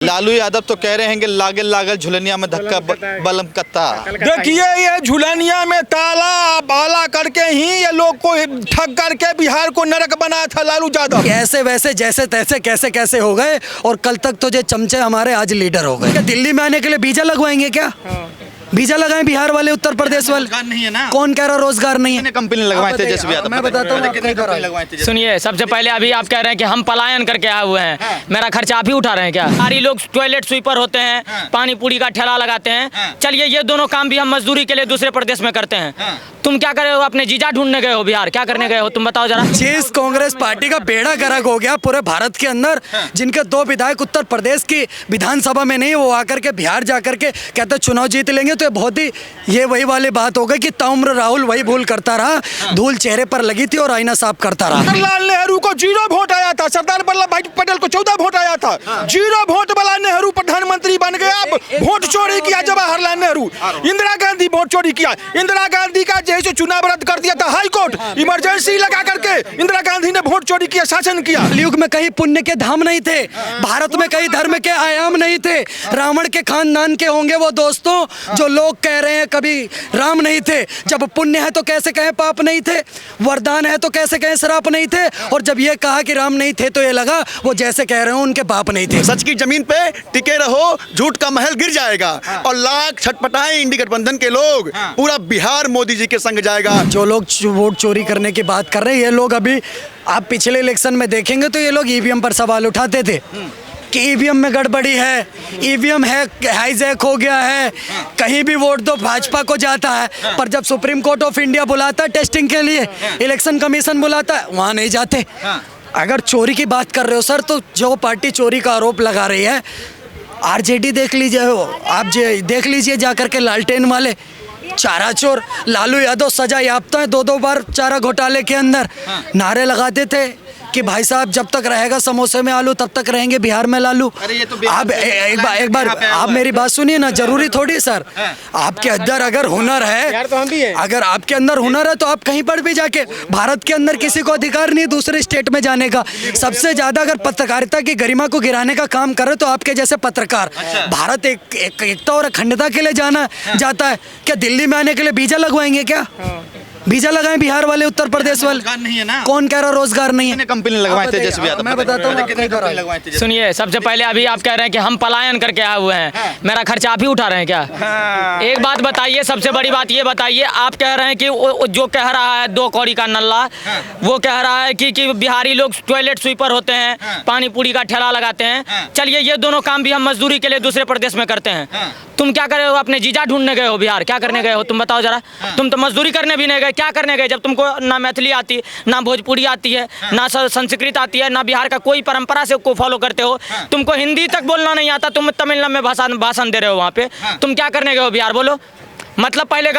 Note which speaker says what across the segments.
Speaker 1: लालू यादव तो कह रहे हैं कि लागल लागल झुलनिया में धक्का बलम कत्ता।
Speaker 2: देखिए ये झुलनिया में ताला बाला करके ही ये लोग को ठग करके बिहार को नरक बनाया था लालू यादव।
Speaker 3: ऐसे वैसे जैसे तैसे कैसे कैसे हो गए और कल तक तो ये चमचे हमारे आज लीडर हो गए। क्या दिल्ली में आने के लिए वीजा लगवाएंगे क्या? वीजा लगाएं बिहार वाले, उत्तर प्रदेश वाले।
Speaker 1: रोजगार नहीं है ना।
Speaker 3: कौन कह रहा रोजगार नहीं है?
Speaker 1: कंपनी लगवाए थे तेजस्वी यादव।
Speaker 3: मैं बताता हूँ।
Speaker 4: सुनिए, सबसे पहले अभी आप कह रहे हैं कि हम पलायन करके आए हुए हैं, मेरा खर्चा आप ही उठा रहे हैं क्या? सारी लोग टॉयलेट स्वीपर होते हैं, पानी पूरी का ठेला लगाते हैं। चलिए ये दोनों काम भी हम मजदूरी के लिए दूसरे प्रदेश में करते हैं। तुम क्या करे हो? अपने जीजा ढूंढने गए हो बिहार, क्या करने गए हो तुम बताओ जरा।
Speaker 3: जिस कांग्रेस पार्टी का बेड़ा गर्क हो गया पूरे भारत के अंदर, जिनके 2 विधायक उत्तर प्रदेश की विधानसभा में नहीं, वो आकर के बिहार जाकर के कहते चुनाव जीत लेंगे, तो ये बहुत ही ये वही वाली बात हो गई कि ताउम्र राहुल वही भूल करता रहा, धूल चेहरे पर लगी थी और आईना साफ करता रहा।
Speaker 2: जवाहरलाल नेहरू को 0 वोट आया था, सरदार वल्लभ भाई पटेल को 14 वोट आया था। 0 वोट वाला नेहरू प्रधानमंत्री बन गया। अब वोट चोरी किया जवाहरलाल नेहरू। इंदिरा गांधी वोट चोरी किया। इंदिरा गांधी का जैसे चुनाव रद्द कर दिया था हाई कोर्ट, इमरजेंसी लगा करके इंदिरा गांधी ने वोट चोरी किया, शासन किया।
Speaker 3: कलयुग में कहीं पुण्य के धाम नहीं थे, भारत में कहीं धर्म के आयाम नहीं थे। रावण के खानदान के होंगे वो दोस्तों जो लोग कह रहे हैं कभी राम नहीं थे। जब पुण्य है तो कैसे कहें पाप नहीं थे, वरदान है तो कैसे कहें श्राप नहीं थे, और जब ये कहा कि राम नहीं थे तो ये लगा वो जैसे कह रहे हो उनके पाप नहीं थे।
Speaker 5: सच की जमीन पे टिके रहो, झूठ का महल गिर जाएगा। और लाख छटपटाएं इंडी गठबंधन के लोग, पूरा बिहार मोदी जी के संग जाएगा।
Speaker 3: जो लोग वोट चोरी करने की बात कर रहे हैं, ये लोग अभी आप पिछले इलेक्शन में देखेंगे तो ये लोग ईवीएम पर सवाल उठाते थे कि ईवीएम में गड़बड़ी है, ईवीएम है हाईजैक हो गया है, कहीं भी वोट दो भाजपा को जाता है। पर जब सुप्रीम कोर्ट ऑफ इंडिया बुलाता है टेस्टिंग के लिए, इलेक्शन कमीशन बुलाता है, वहाँ नहीं जाते। अगर चोरी की बात कर रहे हो सर, तो जो पार्टी चोरी का आरोप लगा रही है आरजेडी देख लीजिए, आप देख लीजिए जाकर के लालटेन वाले चारा चोर लालू यादव सजा याफ्ता है। 2-2 बार चारा घोटाले के अंदर नारे लगाते थे कि भाई साहब जब तक रहेगा समोसे में आलू तब तक रहेंगे बिहार में लालू। आप एक बार आप मेरी बात सुनिए ना, जरूरी थोड़ी सर, आपके अंदर अगर हुनर है, अगर आपके अंदर हुनर है तो आप कहीं पर भी जाके, भारत के अंदर किसी को अधिकार नहीं दूसरे स्टेट में जाने का। सबसे ज्यादा अगर पत्रकारिता की गरिमा को गिराने का काम करे तो आपके जैसे पत्रकार। भारत एकता और अखंडता के लिए जाता है। क्या दिल्ली में आने के लिए वीजा लगवाएंगे क्या? वीजा लगाएं बिहार वाले, उत्तर प्रदेश वाले।
Speaker 1: रोजगार नहीं है ना।
Speaker 3: कौन कह रहा रोजगार नहीं है?
Speaker 1: कंपनी लगवाए थे तेजस्वी यादव।
Speaker 3: मैं बताता हूँ।
Speaker 4: सुनिए, सबसे पहले अभी आप कह रहे हैं कि हम पलायन करके आए हुए हैं, मेरा खर्चा आप ही उठा रहे हैं क्या? एक बात बताइए, सबसे बड़ी बात ये बताइए, आप कह रहे हैं कि जो कह रहा है 2 कौड़ी का नल्ला, वो कह रहा है कि बिहारी लोग टॉयलेट स्वीपर होते हैं, पानी पूरी का ठेला लगाते हैं। चलिए ये दोनों काम भी हम मजदूरी के लिए दूसरे प्रदेश में करते हैं। तुम क्या करे हो? अपने जीजा ढूंढने गए हो बिहार, क्या करने गए हो तुम बताओ जरा। तुम तो मजदूरी करने भी नहीं गए, क्या करने गए जब तुमको ना मैथिली आती, ना भोजपुरी आती है, ना संस्कृत आती है, ना बिहार का कोई परंपरा से को फॉलो करते हो। तुमको हिंदी तक बोलना नहीं आता, तुम तमिलनाडु में भाषण दे रहे हो वहाँ पे। तुम क्या करने गए हो बिहार बोलो? मतलब पहले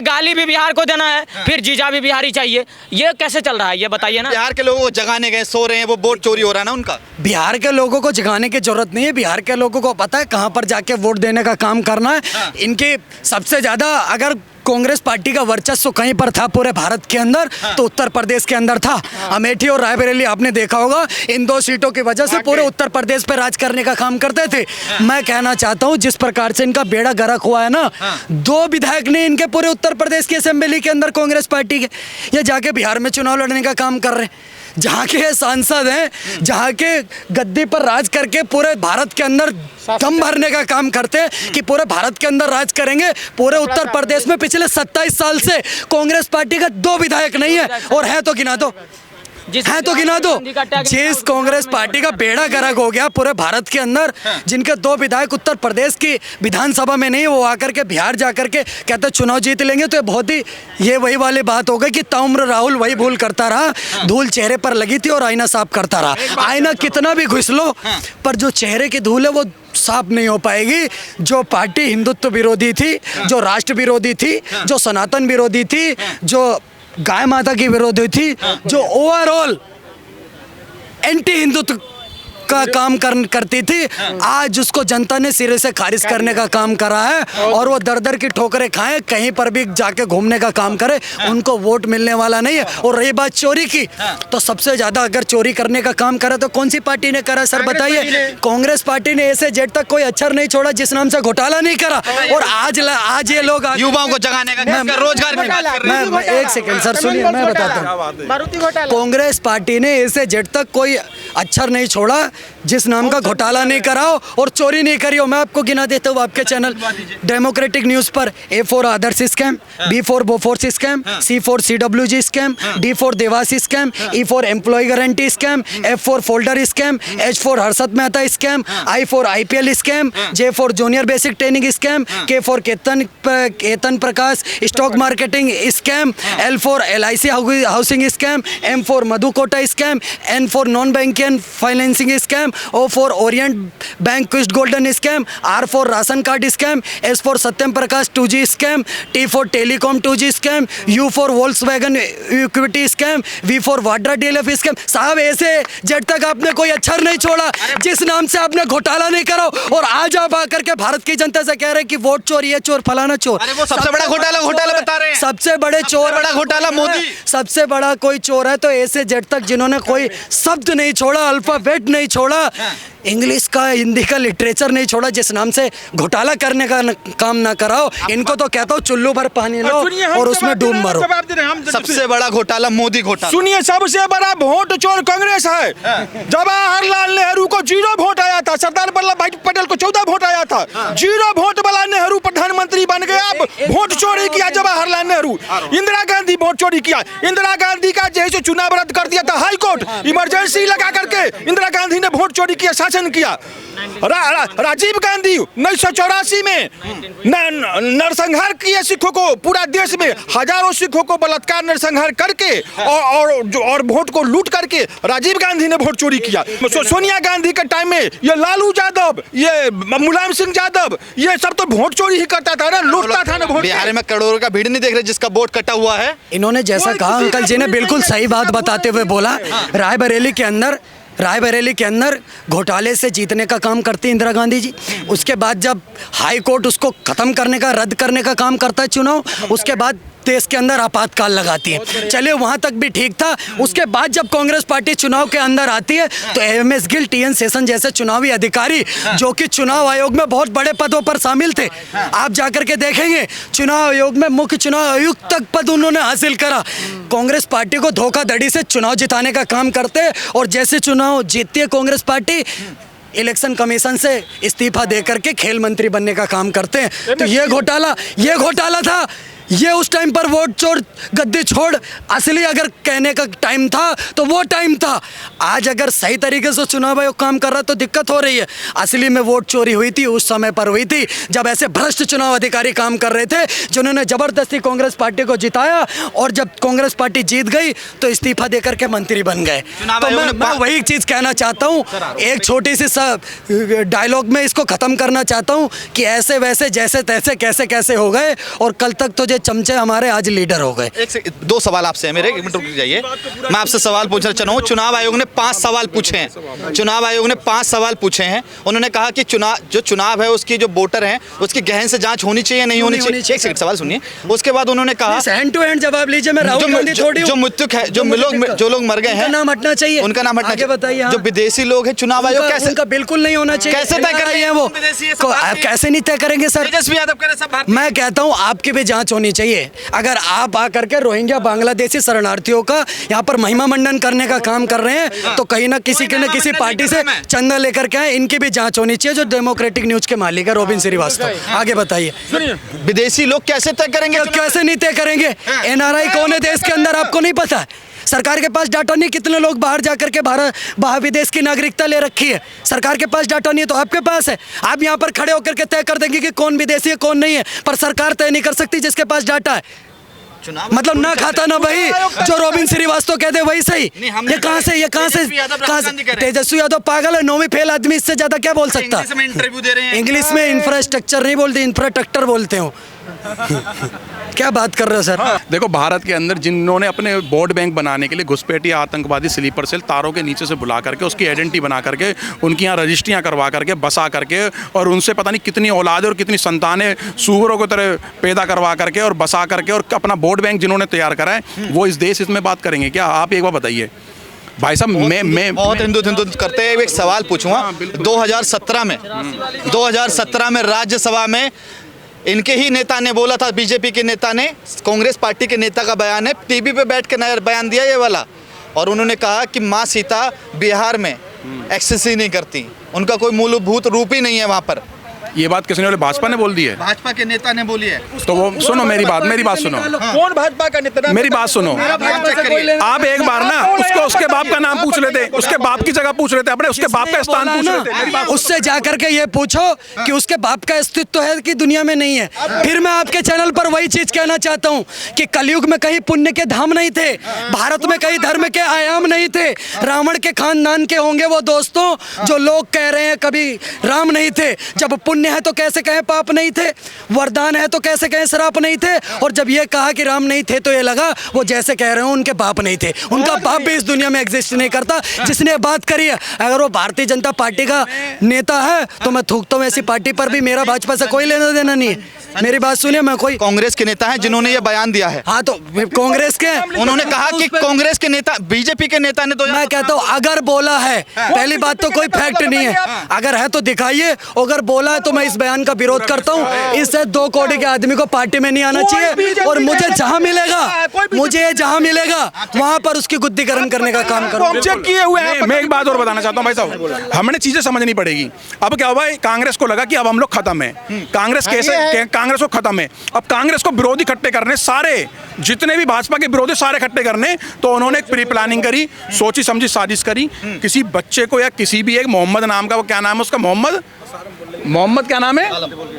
Speaker 4: गाली भी बिहार को देना है, फिर जीजा भी बिहारी चाहिए। ये कैसे चल रहा है ये बताइए ना।
Speaker 1: बिहार के लोगों को जगाने गए, सो रहे हैं, वो वोट चोरी हो रहा है ना उनका।
Speaker 3: बिहार के लोगों को जगाने की जरूरत नहीं है, बिहार के लोगों को पता है कहां पर जाके वोट देने का काम करना है। इनकी सबसे ज्यादा अगर कांग्रेस पार्टी का वर्चस्व कहीं पर था पूरे भारत के अंदर तो उत्तर प्रदेश के अंदर था। अमेठी और रायबरेली आपने देखा होगा, इन 2 सीटों की वजह से पूरे उत्तर प्रदेश पे राज करने का काम करते थे। मैं कहना चाहता हूं जिस प्रकार से इनका बेड़ा गर्क हुआ है ना, 2 विधायक ने इनके पूरे उत्तर प्रदेश की असेंबली के अंदर कांग्रेस पार्टी के, ये जाके बिहार में चुनाव लड़ने का काम कर रहे हैं। जहाँ के सांसद हैं, जहाँ के गद्दी पर राज करके पूरे भारत के अंदर दम भरने का काम करते हैं कि पूरे भारत के अंदर राज करेंगे। पूरे उत्तर प्रदेश में पिछले 27 साल से कांग्रेस पार्टी का 2 विधायक नहीं है, और है तो गिना दो, है तो गिना दो। जिस कांग्रेस पार्टी का बेड़ा गर्क हो गया पूरे भारत के अंदर, जिनके 2 विधायक उत्तर प्रदेश की विधानसभा में नहीं, वो आकर के बिहार जाकर के कहते चुनाव जीत लेंगे, तो ये बहुत ही ये वही वाली बात हो गई कि ताउम्र राहुल वही भूल करता रहा, धूल चेहरे पर लगी थी और आईना साफ करता रहा। आईना कितना भी घुस लो, पर जो चेहरे की धूल है वो साफ नहीं हो पाएगी। जो पार्टी हिंदुत्व विरोधी थी, जो राष्ट्र विरोधी थी, जो सनातन विरोधी थी, जो गाय माता की विरोधी थी, जो ओवरऑल एंटी हिंदुत्व का काम करती थी, आज उसको जनता ने सिरे से खारिज करने का काम करा है और वो दर दर की ठोकरें खाएं, कहीं पर भी जाके घूमने का काम करे, उनको वोट मिलने वाला नहीं है। और रही बात चोरी की, तो सबसे ज्यादा अगर चोरी करने का काम करा तो कौन सी पार्टी ने करा सर बताइए? कांग्रेस पार्टी ने ऐसे जेड तक कोई अक्षर नहीं छोड़ा जिस नाम से घोटाला नहीं करा। और आज ये लोग
Speaker 1: युवाओं को जगाने का, रोजगार की बात कर रहे हैं।
Speaker 3: मैं एक सेकंड सर सुनिए, मैं बताता हूँ। कांग्रेस पार्टी ने ऐसे जेड तक कोई अक्षर नहीं छोड़ा जिस नाम का घोटाला नहीं कराओ और चोरी नहीं करी हो। मैं आपको गिना देता हूँ आपके चैनल डेमोक्रेटिक न्यूज पर। A for Adarsh scam, B for Bofors scam, C for CWG scam, D for Devas scam, E for employ guarantee scam, F for folder scam, H for Harshad Mehta scam, I for IPL scam, J for junior basic training scam, K for Ketan Prakash stock marketing scam, L for LIC housing scam, M for Madhu Koda scam, N for non banking financing scam, O for Orient bank quest golden scam, R for ration card scam, S for Satyam Prakash 2G scam, T for telecom 2G scam, U for Volkswagen equity scam, V for Vadra DLF scam. साहब ऐसे जब तक आपने कोई अक्षर नहीं छोड़ा जिस नाम से आपने घोटाला नहीं करो, और आज आप आकर के भारत की जनता से कह रहे हैं कि वोट चोर, ये चोर, फलाना चोर।
Speaker 1: अरे वो सबसे बड़ा घोटाला बता रहे हैं।
Speaker 3: सबसे बड़े चोर,
Speaker 1: बड़ा घोटाला मोदी।
Speaker 3: सबसे बड़ा कोई चोर है तो ऐसे जब तक जिन्होंने कोई शब्द नहीं छोड़ा, अल्फाबेट नहीं छोड़ा, इंग्लिश का हिंदी का लिटरेचर नहीं छोड़ा, जिस नाम से घोटाला करने का काम ना कराओ, इनको तो कहता हूँ चुल्लू भर पानी लो और उसमें डूब मरो।
Speaker 1: सबसे बड़ा घोटाला मोदी घोटाला।
Speaker 2: सुनिए, सबसे बड़ा वोट चोर कांग्रेस है। जवाहरलाल नेहरू को 0 वोट आया था, सरदार वल्लभ भाई पटेल को 14 वोट आया था। 0 वोट वाला नेहरू प्रधानमंत्री बन गया। अब वोट चोरी किया जवाहरलाल नेहरू। इंदिरा गांधी वोट चोरी किया। इंदिरा गांधी का जैसे चुनाव रद्द कर दिया था हाई कोर्ट, इमरजेंसी लगा करके इंदिरा गांधी ने वोट चोरी किया, शासन किया। राजीव गांधी 1984 में नरसंहार किए सिखों को, पूरा देश में हजारों सिखों को बलात्कार नरसंहार करके और वोट को लूट करके राजीव गांधी ने वोट चोरी किया। सोनिया गांधी के टाइम में ये लालू यादव, ये मुलायम सिंह यादव, ये सब तो वोट चोरी ही करता था ना, लूटता था ना वोट।
Speaker 1: बिहार में करोड़ों का भीड़ नहीं देख रहे जिसका वोट कटा हुआ है।
Speaker 3: इन्होंने जैसा कहा अंकल जी ने बिल्कुल सही बात बताते हुए बोला। रायबरेली के अंदर घोटाले से जीतने का काम करती इंदिरा गांधी जी। उसके बाद जब हाई कोर्ट उसको खत्म करने का, रद्द करने का काम करता है चुनाव, उसके बाद देश के अंदर आपातकाल लगाती है। चलिए वहां तक भी ठीक था। उसके बाद जब कांग्रेस पार्टी चुनाव के अंदर आती है तो एमएस गिल, टीएन शेषन जैसे चुनावी अधिकारी जो कि चुनाव आयोग में बहुत बड़े पदों पर शामिल थे, आप जाकर के देखेंगे चुनाव आयोग में मुख्य चुनाव आयुक्त तक पद उन्होंने हासिल करा। कांग्रेस पार्टी को धोखाधड़ी से चुनाव जिताने का काम करते, और जैसे चुनाव जीतती है कांग्रेस पार्टी, इलेक्शन कमीशन से इस्तीफा दे करके खेल मंत्री बनने का काम करते हैं। तो ये घोटाला था। ये उस टाइम पर वोट चोर गद्दी छोड़ असली अगर कहने का टाइम था तो वो टाइम था। आज अगर सही तरीके से चुनाव आयोग काम कर रहा है तो दिक्कत हो रही है। असली में वोट चोरी हुई थी उस समय पर हुई थी जब ऐसे भ्रष्ट चुनाव अधिकारी काम कर रहे थे जिन्होंने जबरदस्ती कांग्रेस पार्टी को जिताया, और जब कांग्रेस पार्टी जीत गई तो इस्तीफा देकर के मंत्री बन गए। तो मैं वही चीज कहना चाहता हूँ, एक छोटी सी डायलॉग में इसको खत्म करना चाहता हूँ कि ऐसे वैसे जैसे तैसे कैसे कैसे हो गए, और कल तक तो चमचे हमारे आज लीडर हो गए।
Speaker 1: दो सवाल आपसे है मेरे, एक मिनट रुक जाइए। मैं आपसे सवाल पूछना चाह रहा हूँ। चुनाव आयोग ने 5 सवाल पूछे हैं। चुनाव आयोग ने 5 सवाल पूछे हैं। उन्होंने कहा कि चुनाव है उसकी जो वोटर हैं उसकी गहन से जांच होनी चाहिए, नहीं होनी चाहिए। एक सेकंड सवाल सुनिए। उसके बाद उन्होंने कहा
Speaker 3: हैंड टू हैंड जवाब लीजिए। मैं राहुल गांधी थोड़ी हूं।
Speaker 1: जो मृत्यु है, जो लोग मर गए हैं,
Speaker 3: नाम हटना चाहिए,
Speaker 1: उनका नाम हटना चाहिए।
Speaker 3: बताइए।
Speaker 1: जो विदेशी लोग हैं चुनाव आयोग कैसे,
Speaker 3: उनका बिल्कुल नहीं होना चाहिए।
Speaker 1: कैसे तय कर रही है वो?
Speaker 3: आप कैसे नहीं तय करेंगे सर?
Speaker 1: तेजस्वी यादव कह रहे सब।
Speaker 3: मैं कहता हूँ आपकी भी जांच होनी चाहिए। अगर आप आकर के रोहिंग्या बांग्लादेशी शरणार्थियों का यहाँ पर महिमा मंडन करने का काम कर रहे हैं तो कहीं ना किसी पार्टी से चंदा लेकर के आए, इनकी भी जांच होनी चाहिए। जो डेमोक्रेटिक न्यूज के मालिक है रोबिन श्रीवास्तव, आगे बताइए।
Speaker 1: विदेशी लोग कैसे तय करेंगे?
Speaker 3: कैसे नहीं तय करेंगे? एनआरआई कौन है देश के अंदर, आपको नहीं पता है? सरकार के पास डाटा नहीं कितने लोग बाहर जाकर के बाहर विदेश की नागरिकता ले रखी है। सरकार के पास डाटा नहीं है तो आपके पास है। आप यहाँ पर खड़े होकर के तय कर देंगे कि कौन विदेशी है कौन नहीं है, पर सरकार तय नहीं कर सकती जिसके पास डाटा है। मतलब ना खाता ना भाई, जो रोबिन श्रीवास्तव कहते वही सही। ये कहाँ से तेजस्वी यादव पागल है, 9वीं फेल आदमी, इससे ज्यादा क्या बोल सकता?
Speaker 1: इंटरव्यू दे रहे हैं
Speaker 3: इंग्लिश में इंफ्रास्ट्रक्चर नहीं बोलते, इंफ्रास्ट्रक्चर बोलते हो। क्या बात कर रहे हो सर?
Speaker 6: देखो, भारत के अंदर जिन्होंने अपने वोट बैंक बनाने के लिए घुसपैठिया आतंकवादी स्लीपर सेल तारों के नीचे से बुला करके उसकी आइडेंटिटी बना करके उनकी यहाँ रजिस्ट्रियाँ करवा करके बसा करके और उनसे पता नहीं कितनी औलादें और कितनी संतानें सूअरों की तरह पैदा करवा करके और बसा करके और अपना वोट बैंक जिन्होंने तैयार करा है, वो इस देश इसमें बात करेंगे क्या? आप एक बार बताइए भाई साहब। मैं
Speaker 1: बहुत हिंदू करते हुए एक सवाल पूछूंगा। 2017 में राज्यसभा में इनके ही नेता ने बोला था, बीजेपी के नेता ने, कांग्रेस पार्टी के नेता का बयान है, टीवी पे बैठ के नया बयान दिया ये वाला, और उन्होंने कहा कि माँ सीता बिहार में एक्सेस ही नहीं करती, उनका कोई मूलभूत रूप ही नहीं है वहाँ पर।
Speaker 6: ये बात किसने बोली? भाजपा ने बोल दी है।
Speaker 1: भाजपा के नेता ने बोली है।
Speaker 6: तो वो सुनो मेरी बात सुनो।
Speaker 2: कौन भाजपा का नेता?
Speaker 6: मेरी बात सुनो। आप एक बार ना उसको उसके बाप का नाम पूछ लेते, उसके बाप की जगह पूछ लेते, अपने उसके बाप का स्थान पूछ लेते।
Speaker 3: उससे जाकर के ये पूछो कि उसके बाप का अस्तित्व है कि दुनिया में नहीं है। फिर मैं आपके चैनल पर वही चीज कहना चाहता हूँ कि कलयुग में कहीं पुण्य के धाम नहीं थे, भारत में कहीं धर्म के आयाम नहीं थे। रावण के खानदान के होंगे वो दोस्तों जो लोग कह रहे हैं कभी राम नहीं थे। जब पुण्य है तो कैसे कहें पाप नहीं थे, वरदान है तो कैसे कहें श्राप नहीं थे, और जब ये कहा कि राम नहीं थे तो ये लगा वो जैसे कह रहे हो उनके बाप नहीं थे। उनका बाप भी इस दुनिया में एग्जिस्ट नहीं करता। जिसने बात करी है, अगर वो भारतीय जनता पार्टी का नेता है तो मैं थूकता हूँ ऐसी पार्टी पर भी। मेरा भाजपा से कोई लेना देना नहीं है। मेरी बात सुनिए, मैं कोई
Speaker 1: कांग्रेस के नेता हैं जिन्होंने ये बयान दिया है।
Speaker 3: हाँ तो कांग्रेस के
Speaker 1: उन्होंने कहा कि कांग्रेस के नेता, बीजेपी के नेता ने तो
Speaker 3: मैं कहता हूँ अगर बोला है, पहली बात तो कोई फैक्ट नहीं है, अगर है तो दिखाइए। अगर बोला है तो मैं इस बयान का विरोध करता हूँ। इससे 2 करोड़ के आदमी को पार्टी में नहीं आना चाहिए, और मुझे जहाँ मिलेगा वहाँ पर उसकी गुद्दीकरण करने का काम करूँ।
Speaker 2: चेक किए हुए हैं।
Speaker 6: मैं एक बात और बताना चाहता हूँ भाई साहब, हमने चीजें समझनी पड़ेगी। अब क्या हुआ, कांग्रेस को लगा कि अब हम लोग खत्म है, कांग्रेस को खत्म है। अब कांग्रेस को विरोधी इकट्ठे करने, सारे जितने भी भाजपा के विरोधी सारे इकट्ठे करने, तो उन्होंने एक प्री प्लानिंग करी, सोची समझी साजिश करी। किसी बच्चे को या किसी भी एक मोहम्मद नाम का, वो क्या नाम है उसका, मोहम्मद क्या नाम है,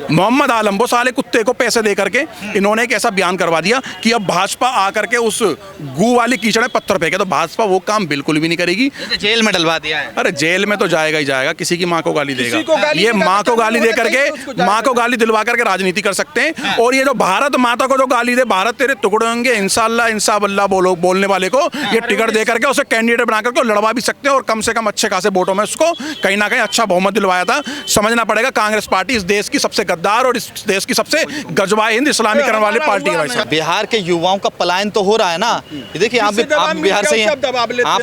Speaker 6: मोहम्मद आलम, वो साले कुत्ते को पैसे दे करके इन्होंने एक ऐसा बयान करवा दिया कि अब भाजपा आकर के उस गू वाली कीचड़ में पत्थर फेंके। तो भाजपा वो काम बिल्कुल भी नहीं करेगी।
Speaker 1: जेल में डलवा दिया है।
Speaker 6: अरे जेल में तो जाएगा ही जाएगा, किसी की माँ को गाली देगा। ये माँ को गाली दे करके, माँ को गाली दिलवा करके राजनीति कर सकते हैं। और ये जो भारत माता को जो गाली दे, भारत तेरे टुकड़े होंगे इंशाअल्लाह इंशाअल्लाह बोलने वाले को ये टिकट दे करके उसे कैंडिडेट बना करके लड़वा भी सकते हैं, और कम से कम अच्छे खासे वोटों में उसको कहीं ना कहीं अच्छा बहुमत दिलवाया था। समझना पड़ेगा, कांग्रेस पार्टी इस देश की सबसे गद्दार और इस देश की सबसे गजवा हिंद इस्लामीकरण वाली पार्टी है। भाई साहब,
Speaker 1: बिहार के युवाओं का पलायन तो हो रहा है ना। ये देखिए, आप बिहार से ही हैं,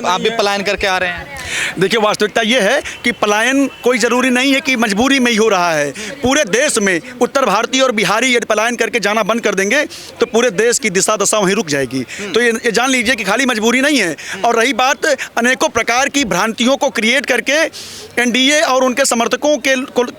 Speaker 1: आप भी पलायन करके आ रहे हैं।
Speaker 5: देखिए, वास्तविकता ये है कि पलायन कोई ज़रूरी नहीं है कि मजबूरी में ही हो रहा है। पूरे देश में उत्तर भारतीय और बिहारी यदि पलायन करके जाना बंद कर देंगे तो पूरे देश की दिशा दशा वहीं रुक जाएगी। तो ये जान लीजिए कि खाली मजबूरी नहीं है। और रही बात अनेकों प्रकार की भ्रांतियों को क्रिएट करके एनडीए और उनके समर्थकों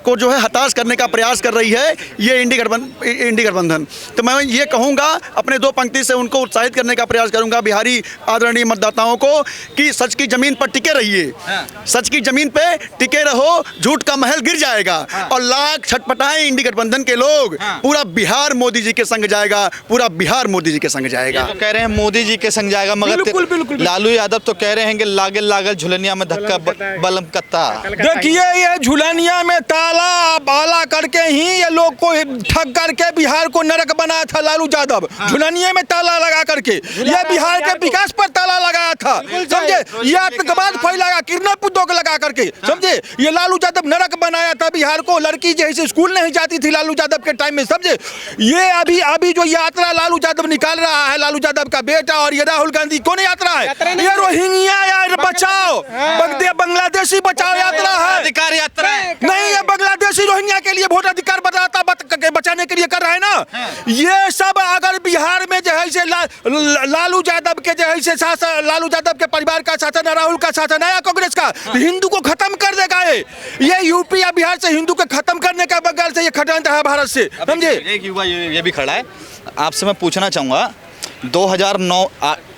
Speaker 5: को जो है हताश करने का प्रयास कर रही है ये इंडी गठबंधन। तो मैं ये कहूँगा, अपने 2 पंक्ति से उनको उत्साहित करने का प्रयास करूँगा बिहारी आदरणीय मतदाताओं को, कि सच की ज़मीन पर टिके रहिए, सच की ज़मीन पे टिके रहो, झूठ का महल गिर जाएगा। और लाख छटपटाएं इंडी गठबंधन के लोग, पूरा बिहार मोदी जी के संग जाएगा, पूरा बिहार मोदी जी के संग जाएगा।
Speaker 1: तो कह रहे हैं मोदी जी के संग जाएगा, मगर
Speaker 2: बिल्कुल।
Speaker 1: लालू यादव तो कह रहे हैं कि लागल झुलनिया में धक्का बलम कत्ता।
Speaker 2: देखिए, ये झुलनिया में ताला बाला करके ही ये लोग को ठग करके बिहार को नरक बनाया था लालू यादव। झुलनिया में ताला लगा करके ये बिहार के विकास पर ताला लगाया था, समझे। ये आतंकवाद फैलाया, किडनैप उद्योग लगा करके, समझे। ये लालू यादव नरक बनाया था बिहार को। लड़की जैसे स्कूल नहीं जाती थी लालू यादव के टाइम में, समझे। ये अभी जो यात्रा लालू यादव निकाल रहा है, लालू यादव का बेटा और ये राहुल गांधी, कौन यात्रा है? ये रोहिंग्या यार बचाओ, बांग्लादेशी बचाओ यात्रा है,
Speaker 1: अधिकार यात्रा है।
Speaker 2: नहीं, ये बांग्लादेशी रोहिंग्या के लिए वोट अधिकार बचाने के लिए कर रहा है ना। ये सब अगर बिहार में जो है से लालू यादव के जो है से शासन, लालू यादव के परिवार का शासन, राहुल का शासन है, कांग्रेस का, हिंदू को खत्म कर देगा। ये यूपी या बिहार से हिंदू को खत्म करने का बगैर से ये खटंत है भारत से, समझे।
Speaker 1: एक युवा ये भी खड़ा है, आपसे मैं पूछना चाहूँगा, 2009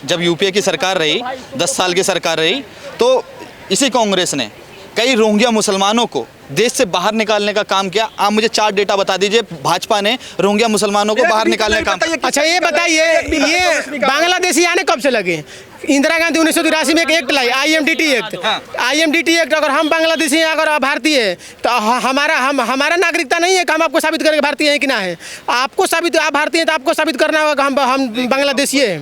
Speaker 1: जब यूपीए की सरकार रही, 10 साल की सरकार रही, तो इसी कांग्रेस ने कई रोहिंग्या मुसलमानों को देश से बाहर निकालने का काम किया। आप मुझे 4 डेटा बता दीजिए, भाजपा ने रोहिंग्या मुसलमानों को बाहर निकालने का काम।
Speaker 7: अच्छा ये बताइए, ये बांग्लादेशी आने कब से लगे? इंदिरा गांधी 1983 में एक एक्ट लाई, IMDT एक्ट। IMDT एक्ट, अगर हम बांग्लादेशी हैं, अगर भारतीय है, तो हमारा नागरिकता नहीं है कि हम आपको साबित करेंगे भारतीय हैं कि ना है। आपको साबित, आप भारतीय हैं तो आपको साबित करना होगा कि हम बांग्लादेशी हैं।